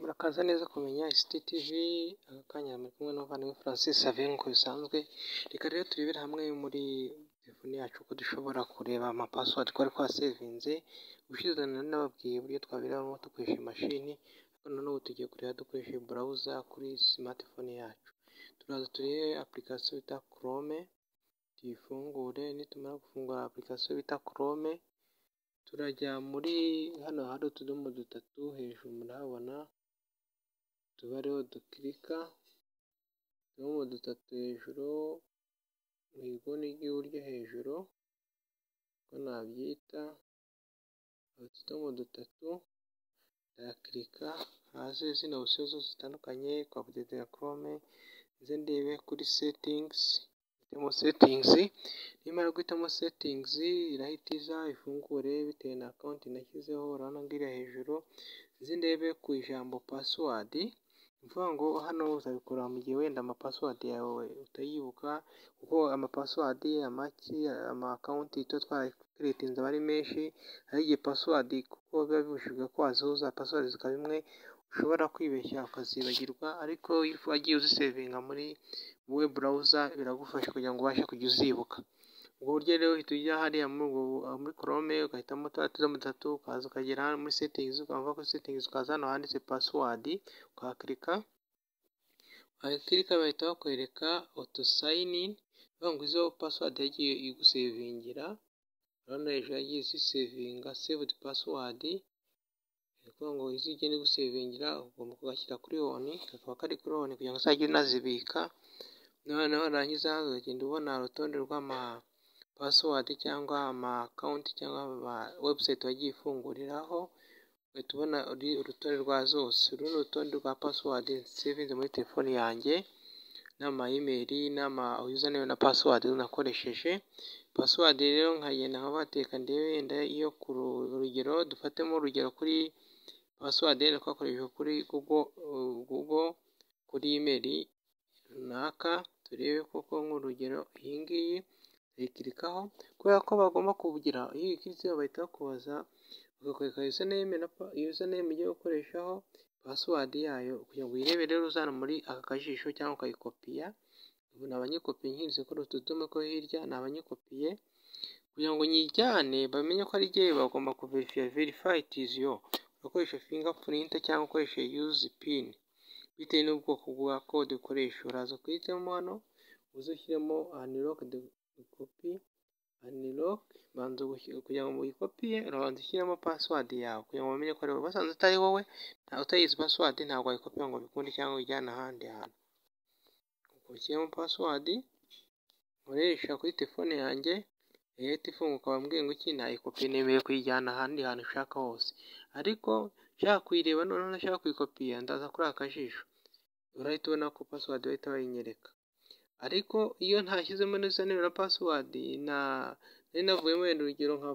Murakaza neza kumenya ICT-TV, aka kanya muri kumwe n'umuvandimwe Francis Xavier nk'uko bisanzwe. Reka rero turebere hamwe muri telefone yacu uko dushobora kureba amapassword twari twasevinze. Ubushize nababwiye uburyo twabiramo dukoresha imashini, ariko noneho tugiye kureba dukoresheje browser kuri smartphone yacu. Turaza turebe application bita Chrome, tuyifungure. Nitumara gufungura application bita Chrome, turajya muri hano hari utudomo dutatu hejuru murahabona, tuba ariho dukirika utudomo dutatu hejuru mu iguni ry'iburyo hejuru, uko nabyita utudomo dutatu, ndakirika hasi zino option zose zitandukanye kwa update ya Chrome, nze ndebe kuri settings, hitamo settings. Nimara guhitamo settings irahita iza ifungure bitewe na account nashyizeho, urabona ngira hejuru. Nze ndebe ku ijambo password, mvuga ngo hano uzabikora mu gihe wenda amapassword yawe utayibuka, kuko amapassword ama account ito twarakiretinze aba ari menshi. Hari igihe password kuko biba bibujijwe ko wazuza password zikaba imwe, ushobora kwibeshya ukazibagirwa, ariko iyo wagiye uzisevinga muri web browser biragufasha kugira ngo ubashe kujya uzibuka. Ubwo buryo rero uhita ujya hariya muri Chrome ugahitamo utudomo dutatu, ukaza ukagera muri settings, ukava kuri settings ukaza hano handitse password, ukahakirika. Wakirika bahita bakwereka auto sign in, bivuga ngo izo password yagiye igusevingira. Urabona hejuru yagiye izisevinga saved password, bivuga ngo izigenda igusevingira ugomba kugashyira kuri on, kakaba kari kuri on kugira ngo uzajye unazibika. Noneho warangiza ukagenda ubona urutonde rw'ama password cyangwa ama account cyangwa ama website wagiye ifunguriraho, ugahita ubona urutonde rwa zose. Uru ni urutonde rwa password savinze muri telefone yanjye, n'ama email n'ama username na password nakoresheje. Password rero nkagenda nkabateka ndebe wenda iyo ku rugero, dufatemo urugero kuri password twakoresheje kuri Google kuri email runaka, turebe koko nk'urugero iyi ngiyi uyikirikaho, kubera ko bagomba kugira iyo uyikirikiyeho bahita bakubaza, bagakwereka username ugiye gukoreshaho, password yayo kugira ngo uyirebe. Rero uzana muri aka kajisho cyangwa ukayikopiya. Ubu nabanyikopiye nkirize kuri utu tudomo ko hirya, nabanyikopiye kugira ngo nyijyane bamenye ko ari jyewe. Bagomba verify it is you, ukoresha fingerprint cyangwa ukoresha use pin bitewe n'ubwoko bwa code ukoresha. Uraza kuhitamo hano uze ushyiremo unlock copy, unlock banza kugira ngo uyikopiye, urabanza ushyiremo password yawe kugira ngo bamenye ko ari wowe. Basanze utari wowe, utayizi password, ntabwo wayikopiya ngo bikunde cyangwa ujyane ahandi hantu. Ushyiramo password nkoresha kuri telefone yanjye, ihita ifunguka. Bambwiye ngo iki, nayikopiye nemeye kuyijyana ahandi hantu ushaka hose, ariko nshaka kuyireba noneho nashaka kuyikopiya, ndaza kuri aka kajisho, urahita ubona ko password bahita bayinyereka. Ariko iyo ntashyizemo neza na password nari navuyemo wenda urugero nka